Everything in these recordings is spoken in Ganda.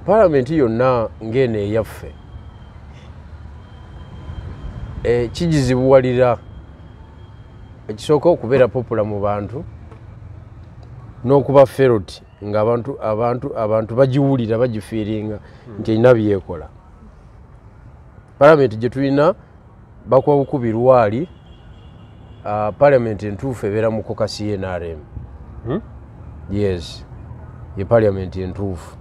Parliament yonna ngene eyaffe kigizibuwalira ekisooka okubeera popular mu bantu n'okuba ferot nga abantu bagiwulira bagifiiringa nti erina byekola. Parliament gye tulina bakuba bukubi lwali Parliament entuufu ebeera mu kokasi ye NRM. Yes, ye Parliament entuufu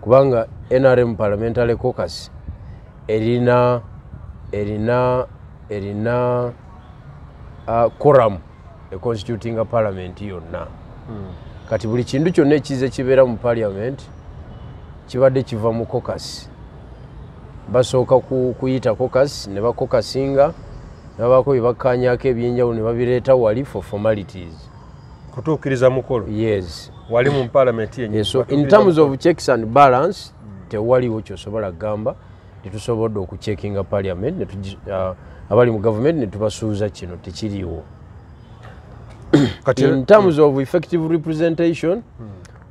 kubanga NRM Parliamentary Caucus erina quorum constituting Parliament yonna. Kati buli kintu kyonna ekize kibeera mu Parliament kibadde kiva mu caucus. Basooka kuyita caucus ne bakokasinga nabako bibakanyako ebyenjawulo ne babireeta wali for formalities. Kutuukiriza mukolo. Yes. Wali mu Parliament yenye. Yes, so in terms of checks and balance tewaliwo kyosobola gamba tetusobodde okucheckinga Parliament abali mu government ne tubasuuza kino tekiriwo. In terms of effective representation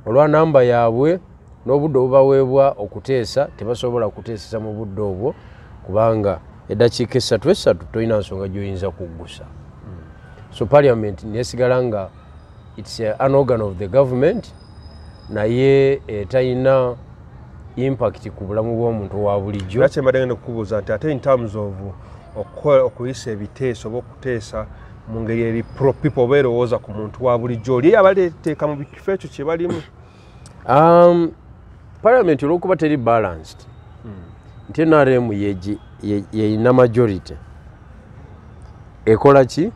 olwa namba yaabwe n'obudde obubaweebwa okuteesa tebasobola kuteesesa mu budde obwo kubanga eddakiika esatu tolina nsonga gy'oyinza kuggusa. So Parliament nesigala nga it's an organ of the government naye talina impact ku bulamu bw'omuntu wa bulijjo. Lwaki mbadde ngenda okukubuuza nti ate in terms of okuyisa ebiteeso oba okuteesa mu ngeri eri pro people beerowooza ku muntu wa bulijjo oli abaleteeka mu kifo ekyo kye balimu. Parliament olw'okuba teri balanced nti NRM yeyina majority ekola ki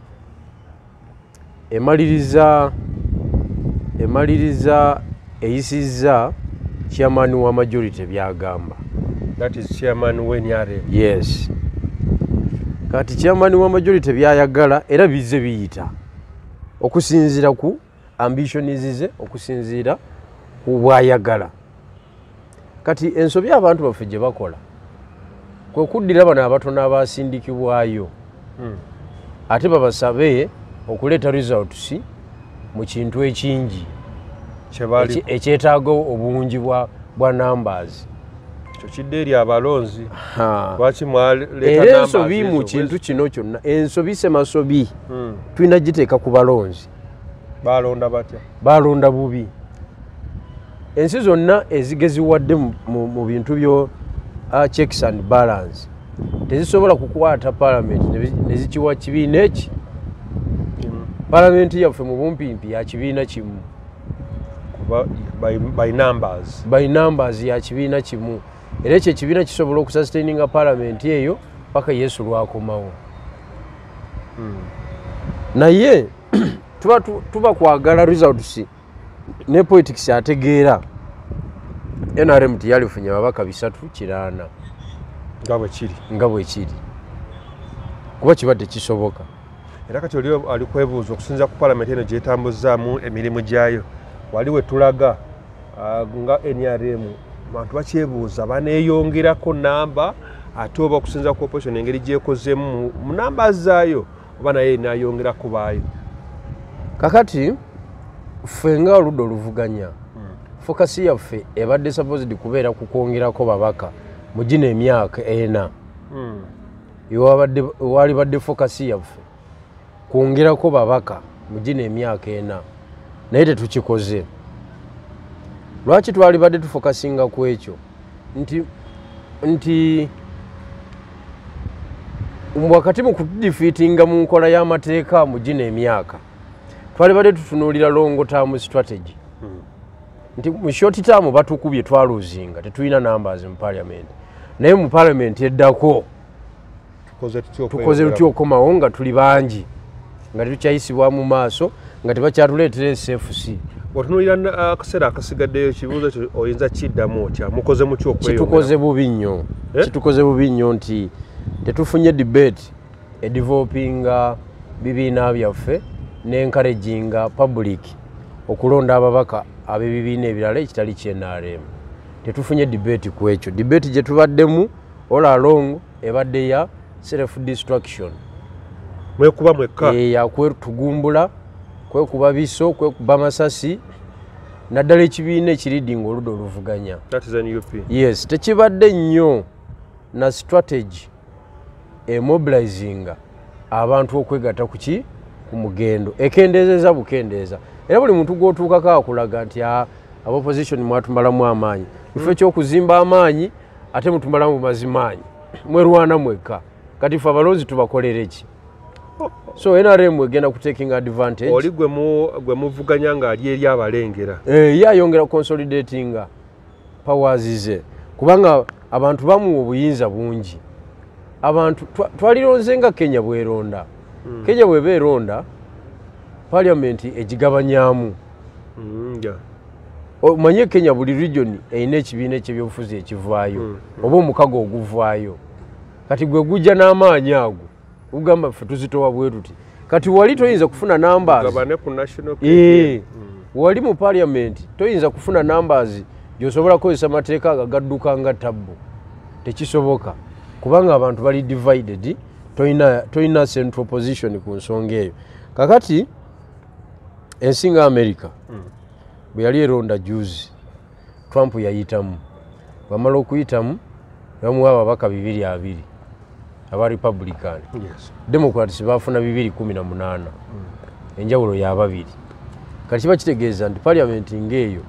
emaliriza eyisizza chairman wa majority byagamba. That is chairman w'NRM. Yes. Kati chairman wa majority byayagala era bize biyita okusinziira ku ambitions ze okusinziira ku bwayagala. Kati ensobi abantu baffe gye bakola kwe kuddira bano abatono abasindikibwayo ate babasabe okuleeta results mu kintu ekingi ekyetaaga obungi bwa numbers. Ekyo kidde eri abalonzi. Lwaki mwaleeta numbers? Era ensobi mu kintu kino kyonna ensobi semasobi tulina giteeka ku balonzi. Balonda batya? Balonda bubi. Ensi zonna ezigeziwadde mu bintu byo checks and balance tezisobola kukwata Parliament ne zikiwa kibiina eki. Parliament yaffe mu bumpimpi ya kibiina kimu. By numbers ya kibiina kimu. Era ekyo ekibiina kisobola okusustaininga Parliament eyo paka Yesu lwakomawo. Naye tuba kwagala results ne politics ategeera NRM yalifunye ababaka 380 nga bwe kiri kuba kibadde kisoboka. Era kati oli ali kwebuuza okusinza ku Parliament eno gyetambuzaamu emirimu gyayo wali we tulaga nga NRM abantu bakyebuuza baneeyongerako namba ate oba okusinza ku opposition engeri gyekozemu mu namba zaayo oba naye inaayongerako baayo. Kakati ffe nga oludda oluvuganya fokasi yaffe ebadde supposed kubeera kukwongerako babaka mu gino emyaka 4 wali badde fokasi yaffe kwongerako babaka mu gino emyaka 4 naye tetukikoze. Lwaki twali badde tufokasinga ku ekyo nti wakati mu kudifeatinga mu nkola y'amateeka mu gino emyaka twali badde tutunuulira long term strategy nti mu short term batukubye twaluzinga tetulina numbers mu Parliament naye mu Parliament eddako tukoze tutyo okomawo nga tuli bangi nga tetukyayisibwa mu maaso nga tebakyatuleetera SFC. Otunuulira akaseera akasigaddeyo ekibuuzo ekyo oyinza kiddamu otya mukoze mutya okweyongera? Kitukoze bubi nnyo nti tetufunye debate edevelopinga bibiina byaffe n'encouraginga public okulonda ababaka ab'ebibiina ebirala ekitali ky'NRM. Tetufunye debate ku ekyo. Debate gye tubaddemu all along ebadde ya self destruction. Mwekuba mwekka. Ya kwetugumbula, kwekuba biso, kwekuba masasi naddala ekibiina ekiridinga oludda oluvuganya. That is NUP. Yes, tekibadde nnyo na strategy mobilizinga abantu okwegatta ku mugendo ekendeezeza bukendeeza era buli muntu gw'otuukako akulaga nti opposition mwatumalamu amaanyi ife ekyokuzimba amaanyi ate mutumalamu mazimaanyi mwerwana mwekka kati fe abalonzi tubakolere ki? So NRM egenda ku taking advantage. Oli gwe muvuganya nga ali eri abalengera. Yayongera consolidating powers ze kubanga abantu bamuwa obuyinza bungi. Abantu twalironze nga Kenya bweronda. Kenya bweba eronda parliament egigabanyamu. Omanye Kenya buli region eyina ekibiina eky'ebyobufuzi ekivaayo oba omukago oguvaayo. Kati gwe gujja n'amaanyi ago ugamba ffe tuzitowa bwe tuti. Kati wali toyinza kufuna numbers. Gabane ku national wali mu parliament toyinza kufuna numbers gy'osobola kukozesa amateeka agagadduka nga tabbu. Tekisoboka kubanga abantu bali divided, toyina central position ku nsonga eyo. Kakati ensi nga America bwe yali eronda juzi Trump yayitamu, bamala okuyitamu bamuwa ababaka 220 aba Republican. Yes. Democrats bafuna 218 enjawulo ya babiri. Kati kiba kitegeeza nti parliament ng'eyo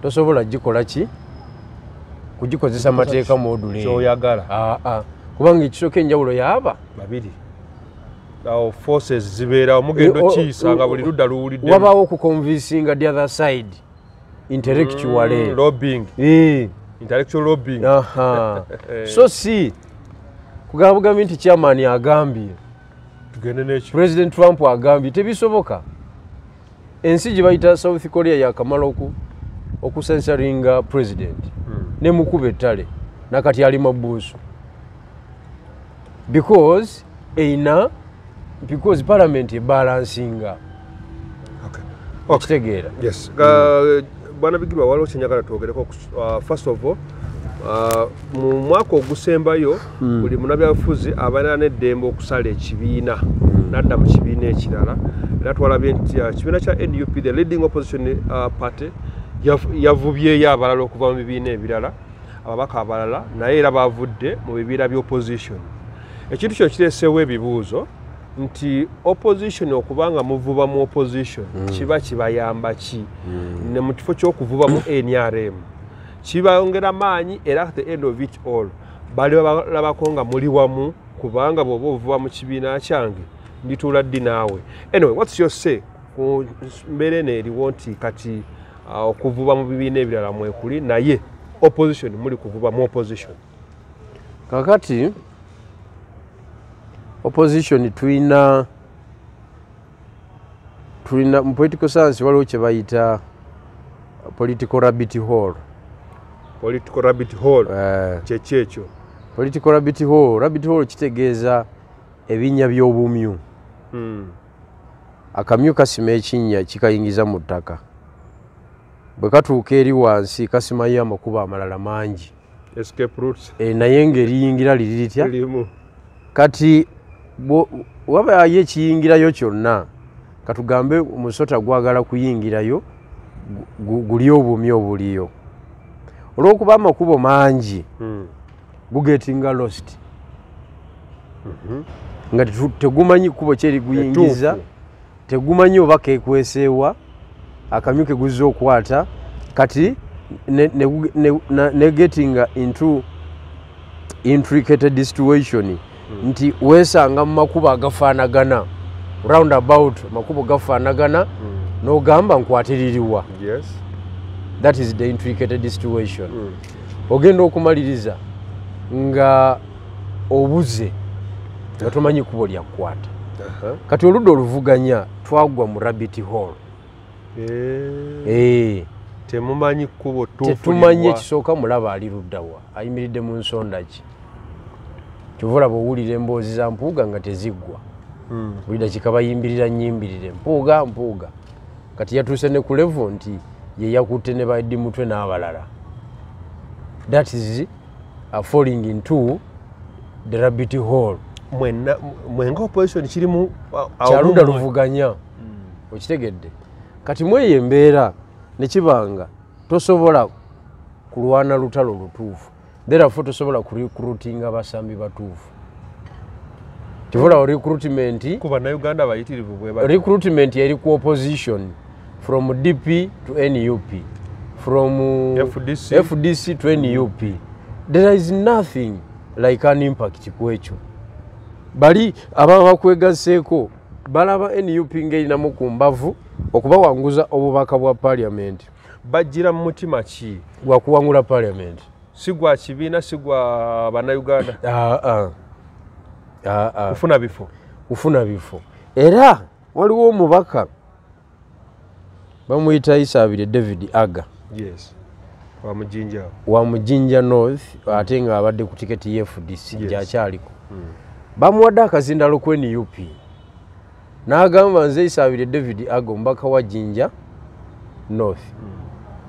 tosobola gikola ki kugikozesa amateeka module ky'oyagala. Kubanga ekisooka enjawulo yaba babiri. Awo forces zibeera omugendo kiisanga buli ludda luwulidde. Wabaawo okuconvincinga the other side intellectually. Lobbying. Intellectual lobbying. So si kugabugambi nti chairman agambye tugende n'ekyo. President Trump agambye tebisoboka. Ensi gye bayita South Korea yakamala okusensaringa president ne mukuba ettale nakati ali mabuusu because parliament ebalansinga. Okitegeera. Yes. Bwana Bigirwa waliwo kyenjagala twogereko. First of all, mu mwaka ogusembayo buli munnabyabufuzi abaana n'eddembe okusala ekibiina n'adda mu kibiina ekirala. Era twalabye nti kibiina kya NUP, the leading opposition party, yavubyeyo abalala okuva mu bibiina ebirala, ababaka abalala naye era bavudde mu bibiina by'opposition. Ekintu kino kireeseewo ebibuuzo nti opposition okubanga muvuba mu opposition kiba kibayamba ki ne mu kifo ky'okuvuba mu NRM kibayongera maanyi era at the end of it all bali balabako nga muli wamu kubanga bw'oba ovuba mu kibiina kyange ndituula ddi naawe. Anyway, what's your say ku mbeera eno eriwo nti kati okuvuba mu bibiina ebirala mwekuli naye opposition muli kuvuba mu opposition? Kakati opposition tuina mu political science waliwo kye bayita political rabbit hole. Political rabbit hole kyekyo. Political rabbit hole kitegeeza ebinnya by'obumyu. Akamyu kasima ekinnya kikayingiza mu ttaka bwe katuuka eri wansi kasimayo amakubo amalala mangi. Escape routes. Naye ng'eriyingira liri litya? Kati wabayo ekiyingirayo kyonna katugambe omusota gwagala kuyingirayo guli obumyu obuliyo olw'okuba amakubo mangi gugetinga lost nga tegumanyi kubo kyeri guyingiza, tegumanyi oba kekweseewa akamyu ke guzza okwata kati ne getting into intricate situation nti weesanga mu makubo agafaanagana roundabout makubo gafaanagana n'ogamba nkwatiririwa. Yes. That is the intricate situation. Ogenda okumaliriza nga obuze nga tomanyi kubo lyakukwata. Kati oludda oluvuganya twagwa mu rabbit hole. Temumanyi kubo tuufu. Tetumanyi ekisooka mulaba ali luddawa ayimiridde mu nsonda ki. Kyovula bw'owulira emboozi za mpuuga nga teziggwa. Buli dakika bayimbirira nnyimbirire mpuuga. Kati yatuuse ne ku level nti ye yakutte ne baddi mutwe n'abalala. That is falling into the rabbit hole. Mwenga opposition kirimu kyaludda luvuganya. Okitegedde. Kati mweyo embeera nekibanga tosobola kulwana lutalo lutuufu therefore tosobola kurecruitinga abasambi batuufu kivula recruitment kuba na Uganda bayitirivu bwe recruitment yali ku opposition from DP to NUP from FDC to NUP there is nothing like an impact kwekyo bali ababa bakwegaseeko balaba NUP ng'erinamu ku mbavu okubawanguza obubaka bwa parliament bajjira mu mutima ki gwa kuwangula parliament sigwa kibiina sigwa bannayuganda kufuna bifo era waliwo omubaka bamuyita Isabire David Aga yes wa Mujinja North ate nga abadde ku tiketi ya FDC gyakyaliko bamuwadde akazindalo ku NUP n'agamba nze Isabire David Aga omubaka wa Jinja North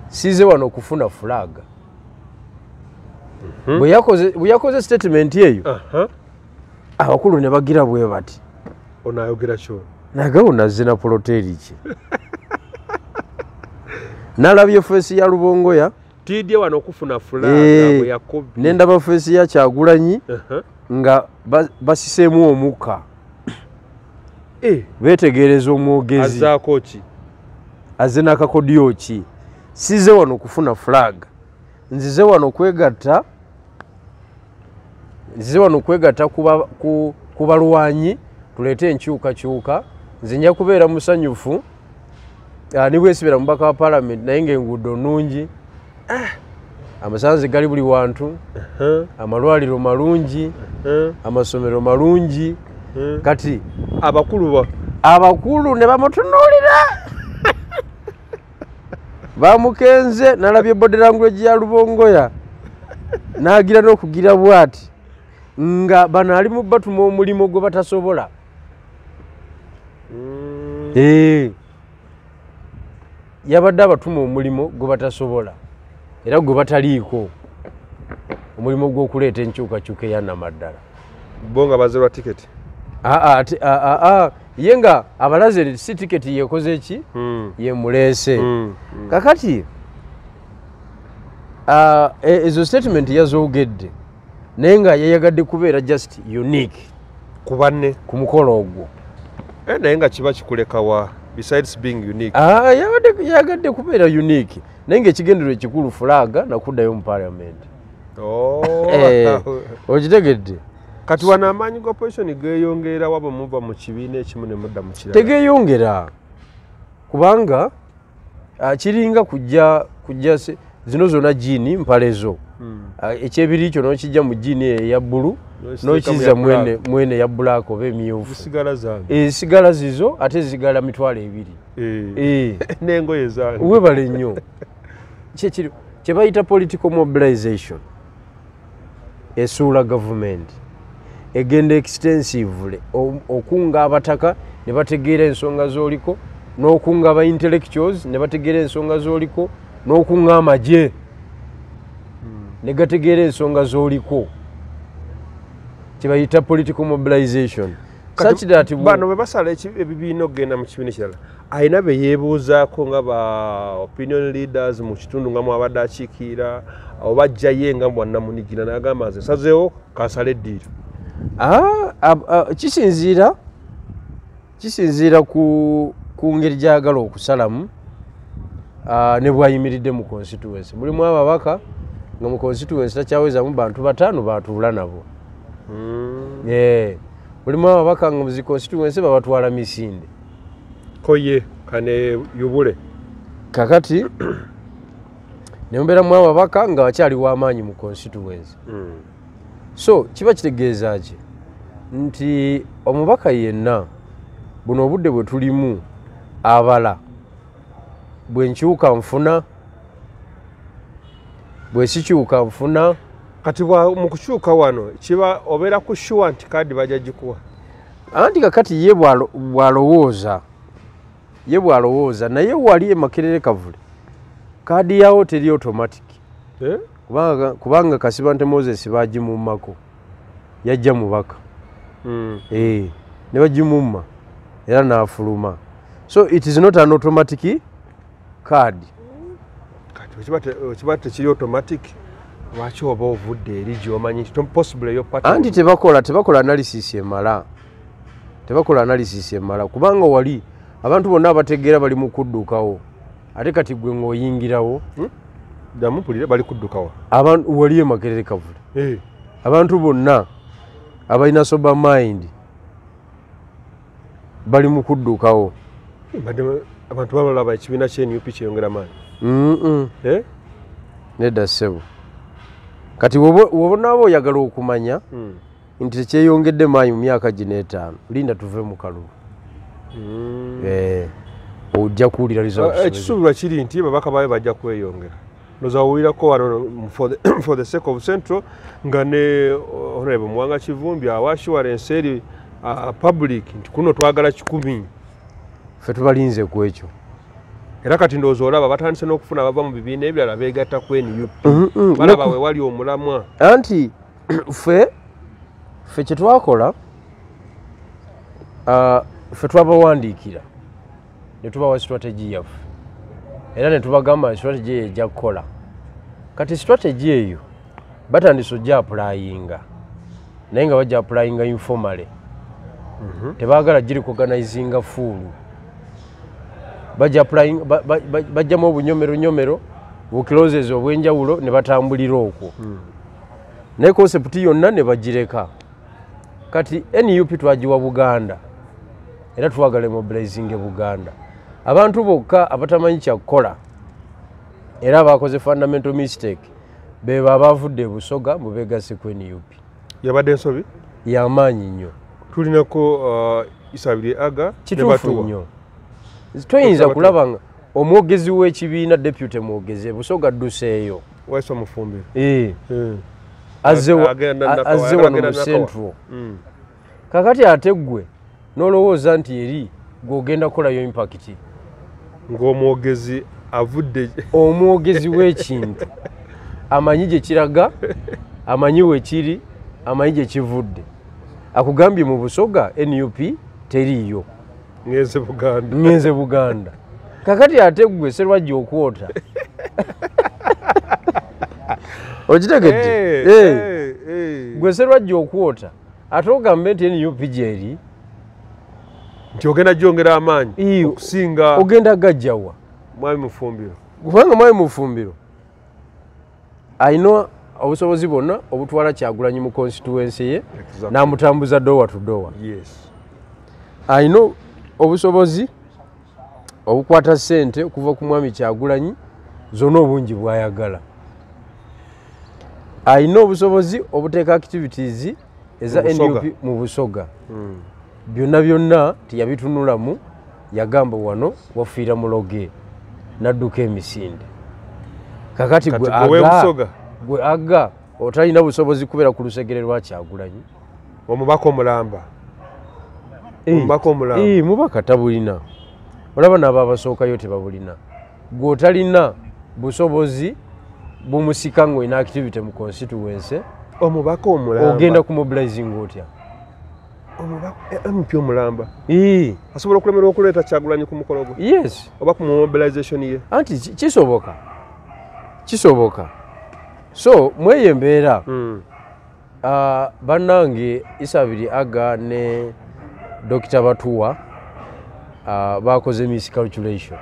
size wano okufuna flag bwe yakoze statement eyo abakulu ne bagira bwe bati onayogera kyo nagawo nazze na poloteri ki nalabye feesi ya Lubongoya tidye wano okufuna flag bwe yakobye nendaba feesi ya Kyagulanyi nga basiseemu omukka betegereza omwogezi azaako ki azze n'akakodyo ki size wano okufuna flag nzize wano kwegatta ku balwanyi tuleete enkyukakyuka nze nja kubeera musanyufu nibwesibira mubaka wa parliament naye ng'enguudo nnungi amasanzi gali buli wantu amalwaliro malungi amasomero malungi kati abakulu ne bamutunuulira bamukenze nalabye body language ya Lubongoya n'agira n'okugira bwati nga bano ali mu batuma omulimu gwe batasobola yabadde abatuma omulimu gwe batasobola era gwe bataliiko omulimu gw'okuleeta enkyukakyuka eyannamaddala bo nga bazerwa tiketi ye nga abalaze si tiketi yekoze ki yemuleese kakati ezo statement yazoogedde naye nga yayagadde kubeera just unique ku banne ku mukolo ogwo naye nga kiba kikulekawa besides being unique yayagadde kubeera unique naye ng'ekigendero ekikulu fulaga nakuddayo mu parliament okitegedde kati wano amaanyi ga opposition geeyongera waba muva mu kibiina ekimu ne mudda mu kirala tegeeyongera kubanga kiringa kujja zino zonna jiini mpalezo ekyebiri kyo n'okijja mu jiini eya bbulu n'okizza mwene ya black oba emyufu esigala zizo ate zigala mitwalo ebiri n'engoye zange webale nnyo kye bayita political mobilization esuula gavumenti egenda extensively okunga abataka ne bategeera ensonga z'oliko n'okunga aba intellectuals ne bategeera ensonga z'oliko n'okunga amagye ne gategeera ensonga z'oliko kye bayita political mobilization such that bano bwe basala ebibiina okugenda mu kibiina ekirala ayina be yeebuuzaako nga ba opinion leaders mu kitundu nga mwabadde akiikiira oba ajjaye nga bwannamunigina n'agamba nze sazeewo kansala eddiiro kisinziira ku ngeri gyagala okusalamu ne bwayimiridde mu constituency mulimu ababaka nga mu constituency takyawezamu bantu bataano batuula nabo mulimu ababaka nga muzi constituency babatwala misinde koye kane yubule kakati nembeeramu ababaka nga bakyaliwo amaanyi mu constituency so kiba kitegeeza ki nti omubaka yenna buno obudde bwe tulimu abala bwe nkyuka nfuna bwe sikyuka nfuna kati mu kukyuka wano kiba obeera ku shuwa nti kaadi bajja gikuwa anti kakati ye bw'alowooza naye wali e Makerere Kavule kaadi yawo teri automatic kubanga Kasibante Moses bagimummako yajja mubaka ne bagimumma era n'afuluma so it is not an automatic card kiba tekiri automatic lwaki oba ovudde eri gyomanyi nti possible eyo pattern anti tebakola analysis emala kubanga wali abantu bonna abategeera bali mu kuddukawo ate kati gwe ng'oyingirawo damupulire bali kuddukawo abantu wali emakerere kavula abantu bonna abalina sober mind bali mu kuddukawo abantu balaba ekibiina ky'NUP kyeyongera maanyi nedda ssebo kati woba naaba oyagala okumanya nti tekyeyongedde maanyi mu myaka gino 5 linda tuve mu kalulu ojja kuwulira ekisuubirwa kiri nti babaka baabe bajja kweyongera nozawulirako wano for the sake of Central nga ne Honorable Muwanga Kivumbi awa assurance eri public nti kuno twagala 100 ffe tubalinze ku ekyo era kati ndowooza olaba batandise n'okufuna bava mu bibiina ebirala beegatta ku NUP balaba we wali omulamwa anti ffe kye twakola ffe twabawandiikira ne tubawa strategy yaffe era ne tubagamba strategy eyo ejja kukola kati strategy eyo batandise ojja aplayinga naye nga bajja aplayinga informale tebaagala giri kuorganizinga fuulu bajjamu obunyomero bukilozezi obw'enjawulo ne batambulira okwo naye konsepti yonna ne bagireka kati NUP twagiwa Buganda era twagala mobilizing Buganda abantu bokka abatamanyi kyakukola era abakoze fundamental mistake beba abavudde Busoga mubegase ku NUP yabadde ensobi y'amaanyi nnyo tulinako Isabire Aga kituufu nnyo tuyinza kulaba nga omwogezi w'ekibiina deputy mwogezi Busoga adduseeyo waiso mufumbire azze wano mu Central kakati ate gwe n'olowooza nti eri gw'ogenda kukolayo impact ng'omwogezi avudde omwogezi w'ekintu amanyi gye kiraga amanyi we kiri amanyi gye kivudde akugambye mu Busoga NUP teriiyo ngenze Buganda kakati ate gwe Sserwajja okwota okitegedde gwe Sserwajja okwota ate ogambe nti NUP gyeri nti ogenda gyongera amaanyi okusinga ogenda gajjawa mwami Mufumbiro kubanga mwami Mufumbiro alina obusobozi bwonna obutwala Kyagulanyi mu constituency ye n'amutambuza dowa to dowa alina obusobozi obukwata ssente okuva ku mwami Kyagulanyi zonna obungi bwayagala alina obusobozi obuteeka activities eza NUP mu Busoga byonna tiyabitunulamu yagamba wano wafiira muloge nadduka emisinde kakati gwe aga otalina busobozi kubeera ku lusegere lwa Kyagulanyi omubaka omulamba mubaka tabulina olaba nabo abasookayo tebabulina gwe otalina busobozi bumusika ng'olina activity mu constituency omubaka omulamba ogenda ku mobilizing otya MP omulamba asobola okulemera okuleeta Kyagulanyi ku mukolo gwe yes oba ku mobilization ye anti kisoboka so mweyo embeera bannange Isabire Aga ne Dr. Batuwa bakoze miscalculation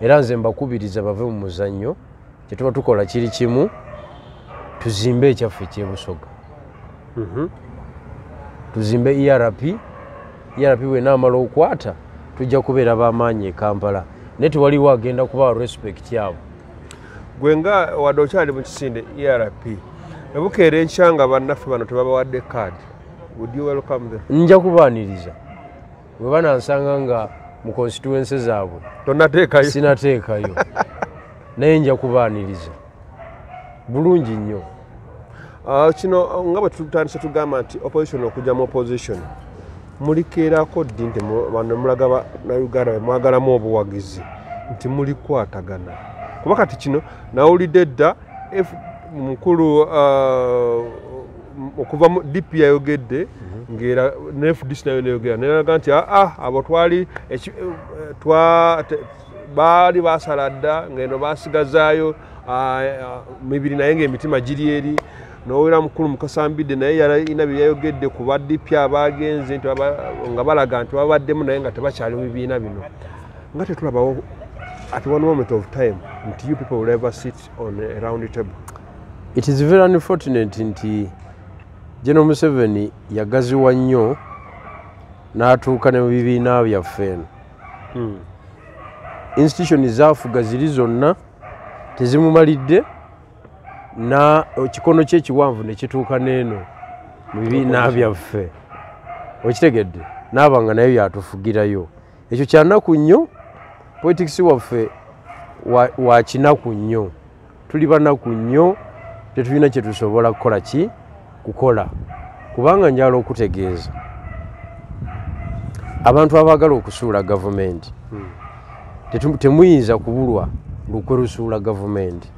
era nze mbakubiriza bave mu muzannyo kye tuba tukola kiri kimu tuzimbe ekyaffe ky'ebusoga tuzimbe ERP bwe naamala okwata tujja kubeera b'amaanyi e Kampala naye tewaliwo agenda kuba respect yabo gwe nga wadde okyali mu kisinde ERP ebukeera enkya nga bannaffe bano tebabawadde kaadi would you welcome them? Nja kubaaniriza bwe banansanga nga mu constituency zaabwe tonateekayo sinateekayo naye nja kubaaniriza bulungi nnyo. Kino nga bwe tutandise tugamba nti opposition okujja mu opposition mulikeerako ddi nti mulaga bannayuganda bwe mwagalamu obuwagizi nti mulikwatagana kuba kati kino nawulidde dda mukulu okuva mu DP yayogedde ng'era ne FDC nayo neyogera neraga nti abo twali baali basala dda ngendo basigazaayo mibiri naye ng'emitima giri eri n'owera mukulu Mukasambidde naye yalina bye yayogedde ku baddipi abaagenze nti nga balaga nti babaddemu naye nga tebakyali mu bibiina bino nga tetulabawo at one moment of time nti you people will ever sit on a round table. It is very unfortunate nti General Museveni yagaziwa nnyo n'atuuka ne mu bibiina byaffe eno. Institution zaafuga ziri zonna tezimumalidde na kikono kye kiwanvu ne kituuka n'eno mu bibiina byaffe. Okitegedde n'abanga naye byatufugirayo. Ekyo kyanaku nnyo. Politics waffe wa kinaku nnyo. Tuli banaku nnyo. Tetulina kye tusobola kukola ki kukola kubanga njala okutegeeza abantu abaagala okusuula gavumenti temuyinza kubulwa lukwe lusuula gavumenti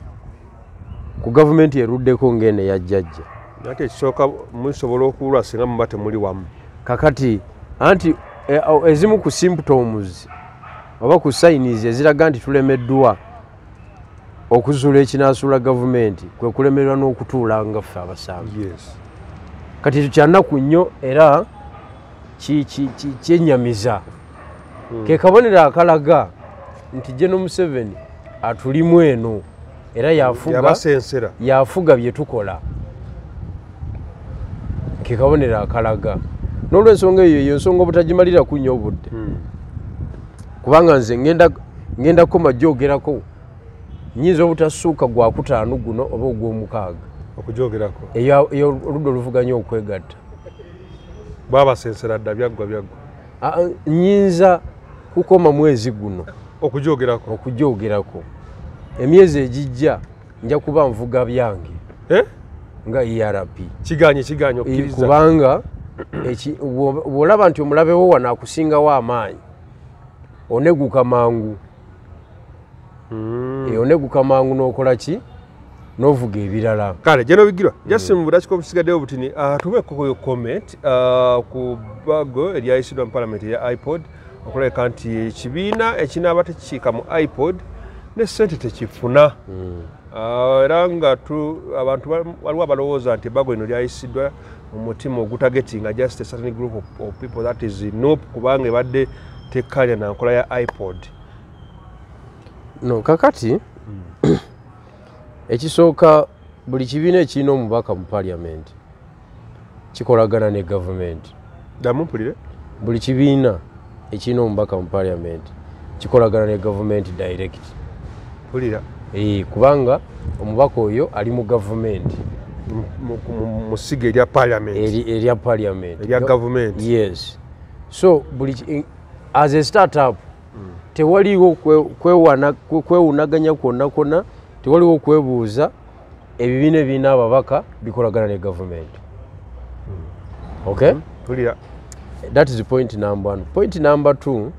ku gavumenti eruddeko ng'ene ya jjajja ate ekisooka musobola okuwulwa singa muba temuli wamu kakati anti ezimu ku symptoms oba ku signs eziraga nti tulemeddwa okuzuula ekinaasuula gavumenti kwe kulemererwa n'okutuula nga ffe abasambi. Yes. Kati ekyo kyanaku nnyo era kyennyamiza. Ke kabonero akalaga nti General Museveni atulimu eno era yafuga bye tukola. Ke kabonero akalaga. N'olw'ensonga eyo ensonga obutagimaliraku nnyo obudde. Kubanga nze ngenda koma gyogerako nyinza obutassuuka gwa kutaano guno oba ogw'omukaaga okugyogerako eyo oludda oluvuganya okwegatta babasensera dda byaggwa nyinza kukoma mwezi guno okugyogerako emyezi egijja nja kuba nvuga byange nga ERP kiganye okkiriza kubanga bw'olaba nti omulabe wo wano akusingawo amaanyi oneguka mangu oneguka mangu n'okola ki n'ovuga ebirala kale General Bigirwa just mu budakika obusigaddeyo obutini tubeeko comment ku bago eryayisidwa mu parliament ya iPod okuleka nti ekibiina ekinaaba tekikiika mu iPod ne ssente tekifuna era nga abantu waliwo abalowooza nti bago eno lyayisiddwa mu mutima ogutagetinga just a certain group of people that is NUP kubanga ebadde tekkalya na nkola ya iPod. No kakati ekisooka buli kibiina ekirina omubaka mu parliament kikolagana ne gavumenti. Damumpulire buli kibiina ekirina omubaka mu parliament kikolagana ne gavumenti direct. Pulira kubanga omubaka oyo ali mu gavumenti mu siga erya parliament erya parliament erya government. Yes. So as a startup tewaliwo kwewunaganya kwonna tewaliwo kwebuuza ebibiina ebirina ababaka bikolagana ne gavumenti. Okay? That is point number 1. Point number 2,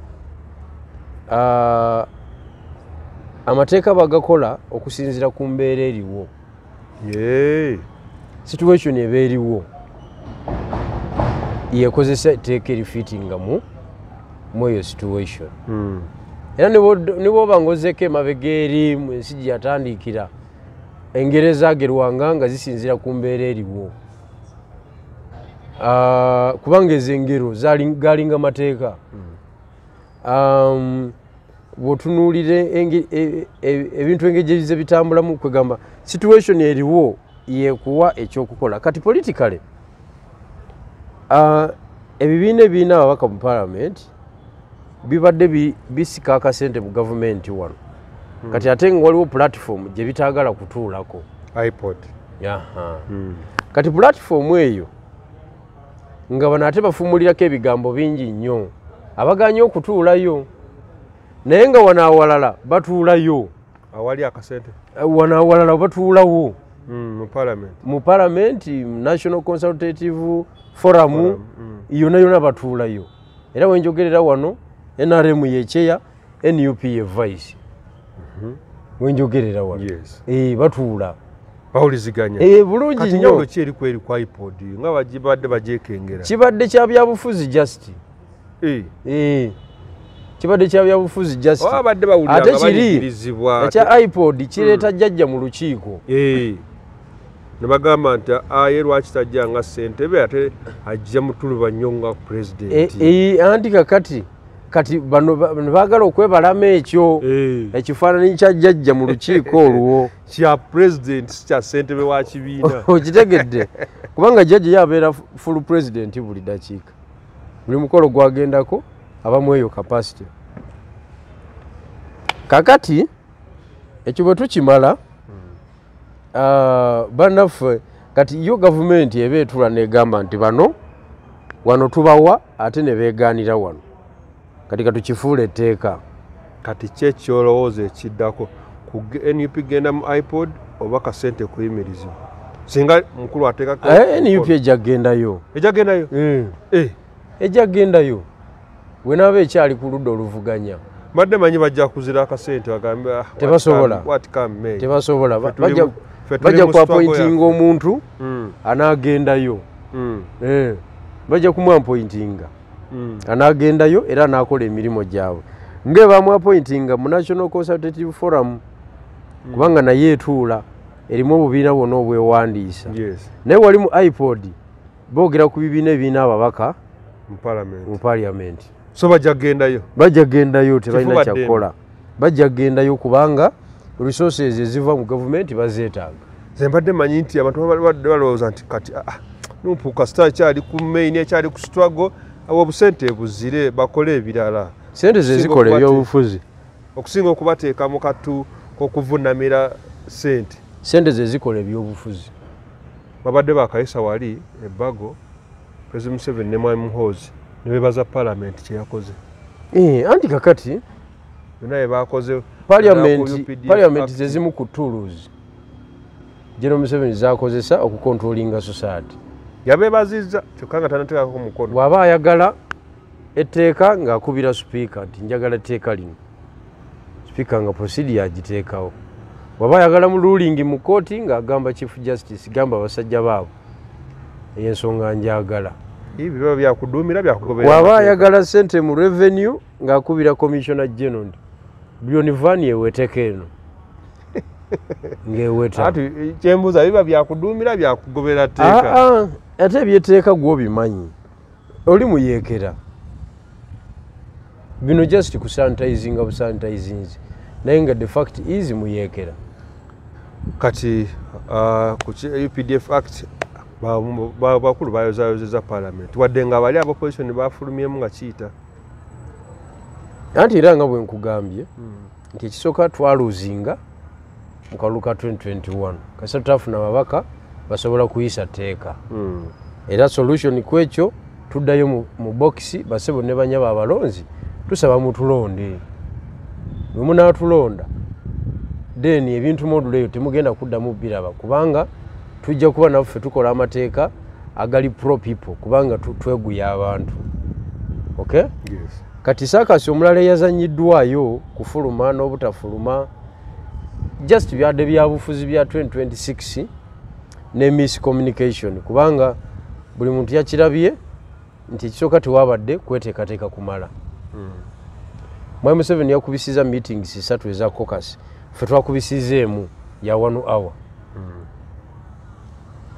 amateeka bagakola okusinziira ku mbeera eriwo. Situation eba eriwo yekozesa etteeka erifittinga mu eyo situation. Era niboba ngozeeko emabega eri mu ensi gye yatandikira engero ezaagerwanga nga zisinziira ku mbeera eriwo. Kubanga ezo engero galinga mateeka. Bw'otunuulira ebintu engeri gye bitambulamu kwegamba situation eriwo yekuwa ekyokukola. Kati politically ebibiina ebirina ababaka mu parliament bibadde bisika akasente mu gavumenti wano. Kati ate nga waliwo platform gye bitaagala kutuulako iPod. Kati platform eyo nga bano ate bafumulirako ebigambo bingi nnyo abaganya okutuulayo naye nga wano awalala batuulayo awali akasente wano awalala batuulawo mu parliament National Consultative Forum yonna batuulayo. Era wenjogerera wano NRM yecheya NUP ye vice. Wenjogerera wano batuula bawuliziganya bulungi nnyo. Ki eri kweri kwa iPod nga bagibadde bagyekengera kibadde kya byabufuzi just kibadde kya byabufuzi just abadde bawulira ate kiri ekya iPod kireeta jjajja mu lukiiko ne bagamba nti aye lwaki tajja nga ssentebe ate ajja mutuluba nnyo nga pulezidenti anti kati bano baagala okwebalama ekyo ekifaananyi kya jjajja mu lukiiko olwo kya pulezidenti si kya ssentebe wa kibiina okitegedde kubanga jjajja yabeera full pulezidenti buli dakiika buli mukolo gwagendako abamu eyo kapasite kakati ekyo bwe tukimala bannaffe kati yo gavumenti eba etula negamba nti bano wano tubawa ate ne beegaanira wano kati katukifuula etteeka kati kyekyolowooza ekiddako ku NUP genda mu iPod oba kasente kuyimirizibwa singa mukulu ateekako NUP ejjagendayo ejjagendayo wenaaba ekyali ku ludda oluvuganya badde manyi bajja kuzira akasente bagambe tebasobola bajja kuappointinga omuntu anaagendayo bajja kumwappointinga anaagendayo era anaakola emirimu gyabwe ngaebamwappointinga mu National Consultative Forum kubanga naye etuula erimu obubiina bwonna obwewandiisa naye wali mu iPod boogera ku bibiina ebiina ababaka mu parliament so bajja gendayo tebalina kyakukola bajja gendayo kubanga resources eziva mu gavumenti bazeetaaga nze mbadde manyi nti abantu babadde balowooza nti kati numpuuka sita kyali ku main ekyali ku struggle obusente buzire bakole ebirala sente zezikola ebyobufuzi okusinga okubateeka mu katu k'okuvunamira sente zezikola ebyobufuzi babadde bakayisa wali ebbago President Museveni ne Mwai Muhoozi ne bebaza parliament kyeyakoze anti kakati byonna byebakoze parliament zezimu ku tools General Museveni zakozesa okukontrolinga society yabebazizza kyokka nga tanateekako mukono bw'aba ayagala etteeka ng'akubira sipiika nti njagala etteeka lino sipiika nga procedure agiteekawo bw'aba ayagala mu ruling mu kooti ng'agamba chief justice gamba abasajja baabo ey'ensonga njagala biba byakuduumira byakugobera bw'aba ayagala ssente mu revenue ng'akubira commissioner general bilioni vani eweteka eno ng'eweta ati kyembuuza biba byakuduumira byakugobera tteeka ate ebyeteeka gw'obimanyi oli muyeekera bino just kusanitizinga busanitizinzi naye nga the fact is muyeekera kati ku UPDF Act bakulu bayozayozeza parliament wadde nga bali abopposition bafulumyemu nga kiyita anti era nga bwe nkugambye nti ekisooka twaluzinga mu kalulu ka 2021 kasita tutafuna babaka basobola kuyisa tteeka era solution ku ekyo tuddayo mu bokisi basebo ne banyaba abalonzi tusaba mutulonde bwe munaatulonda then ebintu modulo eyo temugenda kuddamu biraba kubanga tujja kuba naffe tukola amateeka agali pro people kubanga tweguya abantu okay kati saakasi omulala eyazanyiddwayo kufuluma n'obutafuluma just byadde byabufuzi bya 2026 ne miscommunication kubanga buli muntu yakirabye nti ekisooka tewabadde kweteekateeka kumala Mwai Museveni yakubisiza meetings 3 eza caucus ffe twakubisizeemu ya 1 hour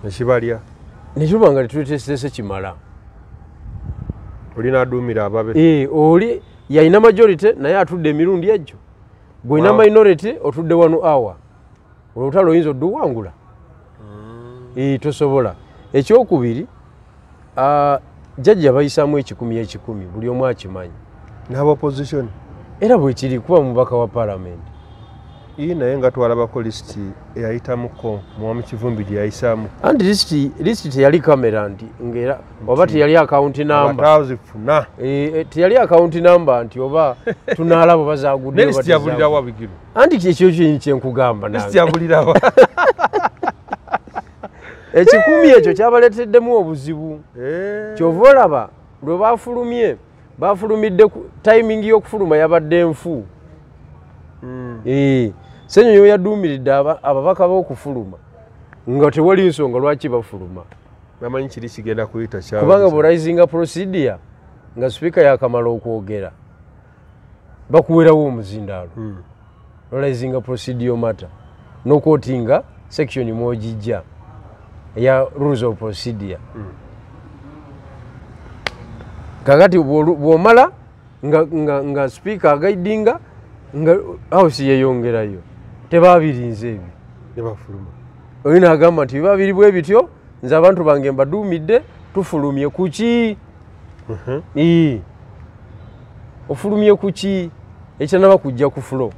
nekibalya nekiruba nga tetuletesese kimala olina aduumira ababe oli yalina majority naye atudde emirundi egyo gwina minority otudde 1 hour olutalo oyinza odduwangula tosobola ekyokubiri jjajja bayisaamu ekikumi buli omu akimanyi n'aba opposition era bwe kiri kuba mubaka wa parliament naye nga twalabako lisiti eyayitamuko Mwami Kivumbi gye yayisaamu anti lisiti teyali kamera nti ngera oba teyali account number teyali account number nti oba tunaalabo bazagudde lisiti yabulirawa bigiru anti ekyo kyenkugamba lisiti yabulirawa ekikumi ekyo kyabaleteddemu obuzibu kyova olaba lwe bafulumidde timing y'okufuluma yabadde nfu Ssenyonyi yaduumiridde ababaka b'okufuluma nga tewali nsonga lwaki bafuluma bamanyi kiri kigenda kuyita kubanga bw'orayizinga procedure nga sipiika yakamala okwogera bakuwerawo omuzindaalo realizing procedure matter nokotinga section mwogijja ya rules of procedure kakati bwomala nga speaker agaidinga nga house yeyongerayo tebabirinze ebyo nebafuluma oyina agamba nti babiri bwe bityo nze abantu bange mbadumidde tufulumye kuki ofulumye kuki ekyanaba kujja ku flow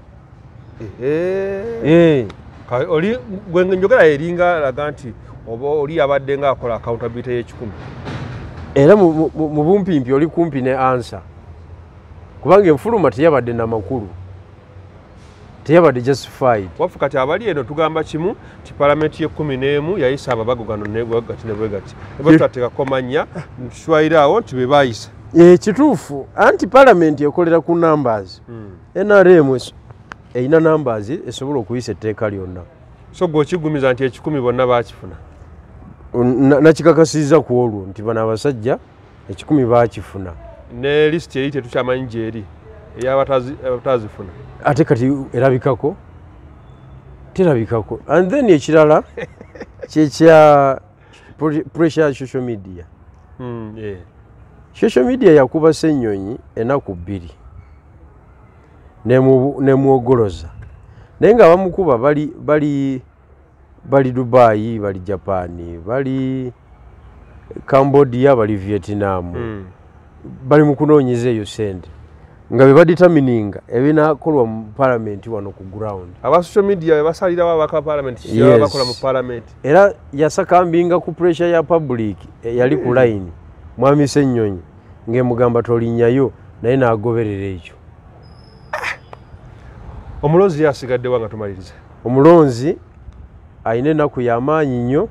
oli njogera eringa alaga nti oba oli abadde nga akola accountability y'ekikumi era mu bumpimpi oli kumpi ne answer kubanga enfuluma teyabadde namakulu teyabadde justified wafu kati abali eno tugamba kimu ti palamenti ye11 yayisa ababago gano nebwegati nebwetutateekako manya ntitwayiraawo nti be bayisa kituufu anti palamenti ekolera ku numbers NRM eyina numbers esobola okuyisa etteeka lyonna so gweokigumiza nti ekikumi bonna bakifuna nakikakasiza ku olwo nti bano abasajja ekikumi bakifuna ne lisiti eri tetukyamanyi gyeri ey'abatazifuna ate kati erabikako terabikako and then ekirala kyekya pressure social media social media yakuba Ssenyonyi enaku 2 nemwogoloza naye nga bamukuba bali Dubai, bali Japan, bali Cambodia, bali Vietnam bali mu kunoonyeza eyo sente nga be badetermininga ebinaakolwa mu parliament wano ku ground aba social media basalirawo abaka parliament bakola mu parliament era yasakambinga ku pressure ya public yali ku line mwami Ssenyonyi ng'emugamba tolinnyayo naye n'agoberera ekyo omulonzi yasigadde wanga tumalirize omulonzi ayina ennaku y'amaanyi nnyo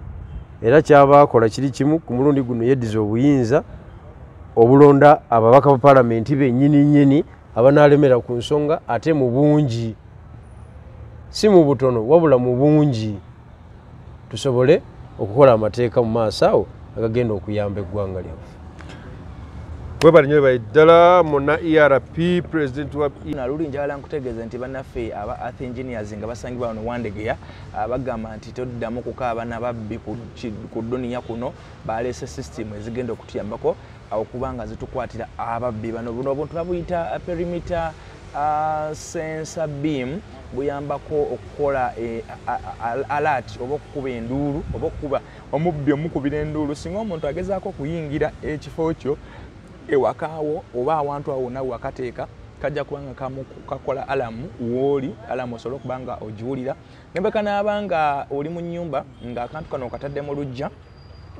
era kyaba akola kiri kimu ku mulundi guno yeddiza obuyinza obulonda ababaka ba palamenti bennyini abanaalemera ku nsonga ate mu bungi si mu butono wabula mu bungi tusobole okukola amateeka mu maaso awo agagenda okuyamba eggwanga lyaffe webalinyo baidala muna ERP president wa naluli njagala nkutegeeza nti bannaffe aba earth engineers nga basangibwa wano Wandegeya bagamba nti toddamu kukaaba n'ababbi ku dduniya kuno baleese system ezigenda okutuyambako okubanga zitukwatira ababbi bano buno obuntu babuyita perimeter sensor beam buyambako okukola alert oba okukuba enduulu oba okukuba omubbi omukubira enduulu singa omuntu agezaako okuyingira ekifo kyo ewakaawo oba awantu awo wonna wakateeka kajja kubanga kakola alamu wooli alamu osobola okubanga ogiwulira nembeka naabanga oli mu nnyumba ng'akantu kano okatadde mu lujja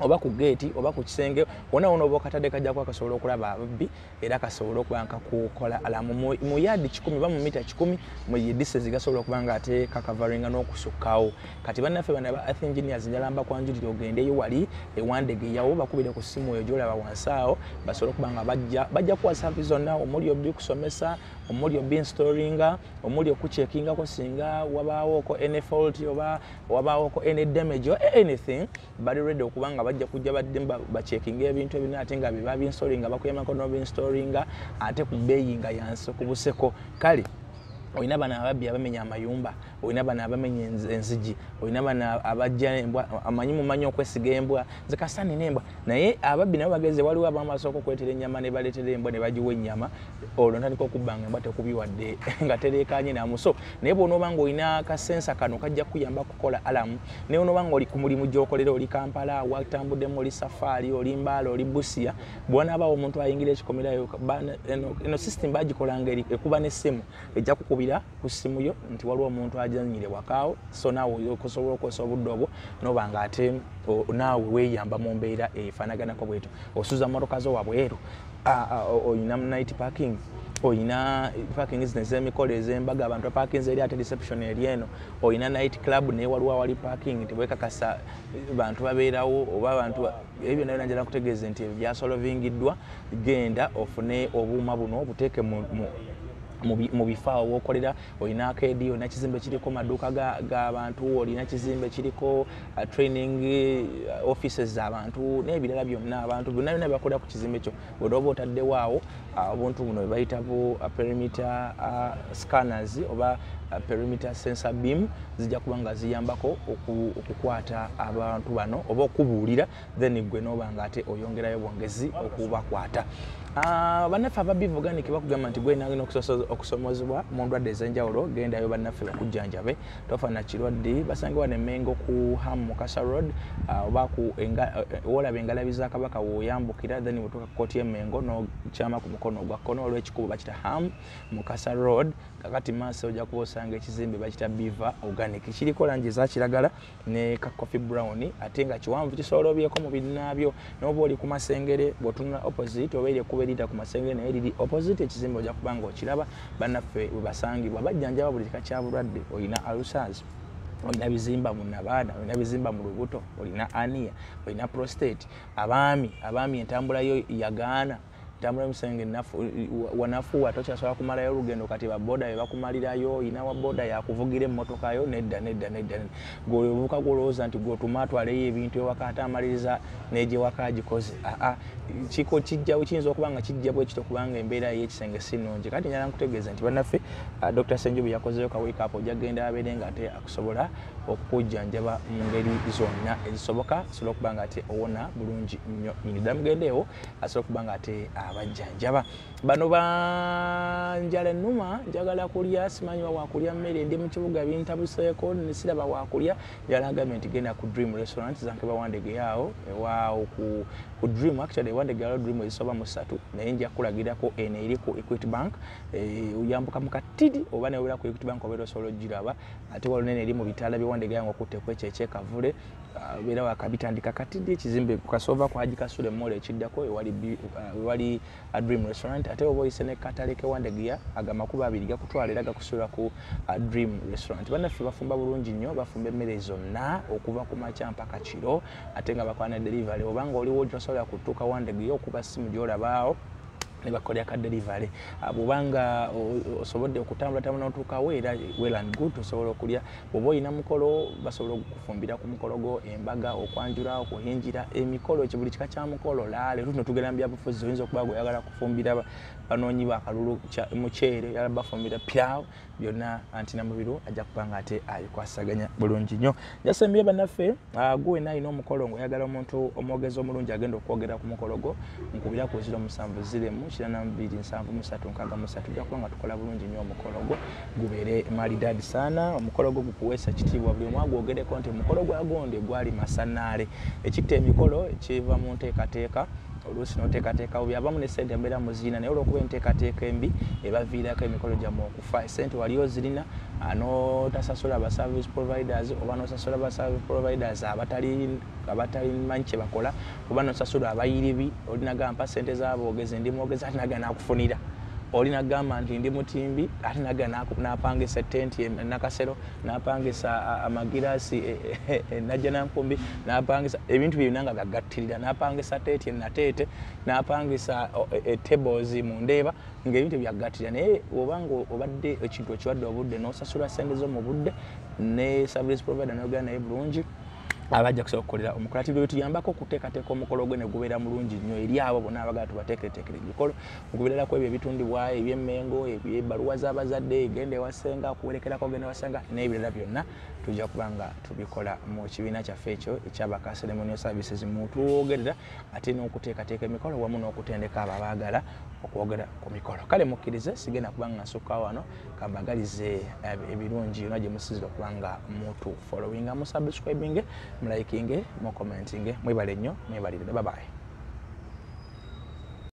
oba ku geeti oba ku kisenge wonna wonna oba okatadde kajja kuba kasobola okulaba ababbi era kasobola okuba nga kukola alamu mu yaadi 10 oba mu mita 10 mu yedisezi gasobola okuba nga ate kakavaringa n'okusukkawo kati bannaffe bano aba earth engineers njalamba kwanjulira ogendeyo wali ewandegeyawo bakubire ku ssimu eyo gyolaba wansi awo basobola okuba nga bajja kuwa service zonna omuli obi kusomesa omuli obi installinga omuli okuchekingako singa wabaawoko any fault oba wabaawoko any damage or anything bali ready okuba nga bajja kujja badde bachekinga ebintu ebina ate nga biba binstallinga bakuyamako n'obinstallinga ate ku bbeeyi nga yansi ku buseko kale oyina bana ababbi abamenya amayumba oyina bana abamenya enzigi oyina bana abajja embwa amanyi mumanyi okwesiga embwa zikasani nembwa naye ababbi nabo bageze waliwo abamasoko kwetera ennyama ne baleetera embwa ne bagiwa ennyama olwo ntandika okubbanga embwa tekubiwadde nga tereekanye namuso naye bw'onoobanga oyina kasensa kano kajja kuyamba kukola alamu naye onoobanga oli ku mulimu gy'okolera oli Kampala watambuddemu oli Safari oli Mbaala oli Busia bw'onaabaawo omuntu ayingira ekikomerayo eno system bagikolanga ekuba n'essimu ejja kukubira ku ssimu yo nti waliwo omuntu ajanyire wakaawo so naawe okusobola okozesa obudde obwo n'obanga ate naawe weeyamba mu mbeera efaanaganako bwetyo osuza motoka zo wabweru oyina night parking oyina parking zino ez'emikolo ez'embaga abantu baparkinze eri ate reception eri eno oyina night club naye waliwo awali parking tebwekakasa bantu babeerawo oba abantu ebyo nayo nanjala kutegeeza nti ebyo byasolovingiddwa genda ofune obuuma buno obuteeke mu bifaawo wokolera olina akedi olina kizimbe kiriko maduuka g'abantu olina kizimbe kiriko training offices z'abantu n'ebirala byonna abantu byonna byonna bakolera ku kizimbe ekyo bw'oba otaddewo awo obuntu buno bayitabu perimeter scanners oba perimeter sensor beam zijja kuba nga ziyambako okukwata abantu bano oba okubuulira then gwe n'oba nga ate oyongerayo bwongezi okubakwata. Bannaffe ababbi Organic bakugamba nti gwe nagina okusomozebwa mu ndwadde ez'enjawulo gendayo bannaffe bakujjanjabe tofana kirwadde basangibwa ne Mengo ku Ham Mukasa Road oba ku olaba engalabi za Kabaka woyambukira then butuka kkooti y'Emengo n'okyama ku mukono ogwa kkono olw'ekikubo bakita Ham Mukasa Road kakati maaso ojja kuba osanga ekizimbe bakita Beaver Organic kiriko langi eza kiragala ne ka coffee brown ate nga kiwanvu kisolobyeko mu binnaabyo n'oba oli ku Masengere bw'otunula opposite oba eri kuberita ku Masengere naye liri opposite ekizimbe ojja kuba nga okiraba bannaffe bwe basangibwa bajjanjaba buli kika kya bulwadde olina ulcers olina bizimba mu Nabada olina bizimba mu lubuto olina hernia olina prostate abaami entambula yo yagaana tambula musenge wanafu watokyasobola kumalayo olugendo kati baboda bebakumalirayo ina wa boda yakuvugira emmotoka yo nedda gwebuuka golowooza nti gwotumatwaleyo ebintu ewaka ate amaliriza neje waka gikoze kiko kijjawo kiyinza okuba nga kijjabwe ekito kubanga embeera y'ekisenge sinungi kati njala nkutegeeza nti bannaffe Dr. Senjobe yakozeyo ka wake up ojja kugenda abeere nga ate akusobola okukujjanjaba mu ngeri zonna ezisoboka asobola okuba nga ate owona bulungi nnyo nyinidda mugendeewo asobola okuba nga ate abajjanjaba bano banjala ennuma njagala kulya simanyi wakulya mmere ndi mu kibuga bintabuseeko nesiraba wakulya njala agambye nti genda ku Dream Restaurant zanke bawandege yawo ewaawo ku Dream actually wandege yawo Dream ezisoba mu 3 naye nja kulagirako eno eri ku Equity Bank oyambuka mu Katidi oba newera ku Equity Bank obeera osobola ogiraba ate walunene eri mu bitaala byewandege yange okutteko ekyo ekyekavule beera wakabitandika Katidi ekizimbe kukasova kwa Haji Kasule Mall ekiddako ewali Dream Restaurant ate oba oyise ne katale kewandege agamakuba abiri gakutwala era gakusula ku Dream Restaurant bannaffe bafumba bulungi nnyo bafumba emmere zonna okuva ku makya mpaka kiro ate nga bakwana delivery obanga oliwo tosobola kutuuka wandege okuba simu gyolabaawo ne bakolya ka delivery bw'obanga osobodde okutambula n'otuukawo era well and good osobola okulya bw'oba olina mukolo basobola okukufumbira ku mukolo gwo embaga okwanjula okuhinjira emikolo buli kika kya mukolo leero tuno tugenda mu byabufuzi oyinza okuba oyagala kufumbira banoonyi bakalulu muceere yala bafumbira pyawo byonna Antinamubiru ajja kuba nga ate abikwasaganya bulungi nnyo njasembire bannaffe gwe alina omukolo ng'oyagala omuntu omwogezi omulungi agenda okwogera ku mukolo gwo nkubira ku 070 773 tujja kuba nga tukola bulungi nnyo omukolo gwo gubeere maridadi sana omukolo gwo gukuweesa kitiibwa buli omu agwogereko nti omukolo gwagonde gwali masanaale ekitta emikolo ekiva mu nteekateeka oluusi n'oteekateeka obi abamu ne ssente mbeera muziina naye olw'okuba enteekateeka embi ebaviirako emikolo gyammwe okufa essente wali ozirina n'otasasula aba service providers oba n'osasula aba service providers abatali manyi kye bakola oba n'osasula abayiribi olinaga mpa ssente z'aboogezi ndi mwogezi ate naga nakufunira olinagamba nti ndi mutimbi ate naga napangisa tenti nakasero napangisa amagirasi najja nankumbi napangisa ebintu byonna nga byaggattirira napangisa teeti nateete napangisa tables mu ndeeba ng'ebintu byaggattirira naye obanga obadde ekintu ekiwadde obudde n'osasula ssente zo mu budde ne service provider n'ogenda naye bulungi abajja kusobola okukolera omukolativu byetuyambako okuteekateeka omukolo gwe ne gubeera mulungi nnyo eri abo bonna abagala tubateekereteekere emikolo okubeerako ebyo ebitundibwa eby'emmengo ebbaluwa z'abazadde egenda ewasenga okuwerekerako ogenda ewasenga n'ebirala byonna tujja kuba nga tubikola mu kibiina kyaffe ekyo ekyabaka ceremonial services mu tuwogerera ate n'okuteekateeka emikolo wamu n'okutendeka abo abaagala okwogera ku mikolo kale mukkirize sigenda kuba nga nsukkawo wano kambagalize ebirungi yonna gye musizira okuba nga mutu followinga mu subscribing mu liking mu commenting mwebale nnyo mwebalire bye bye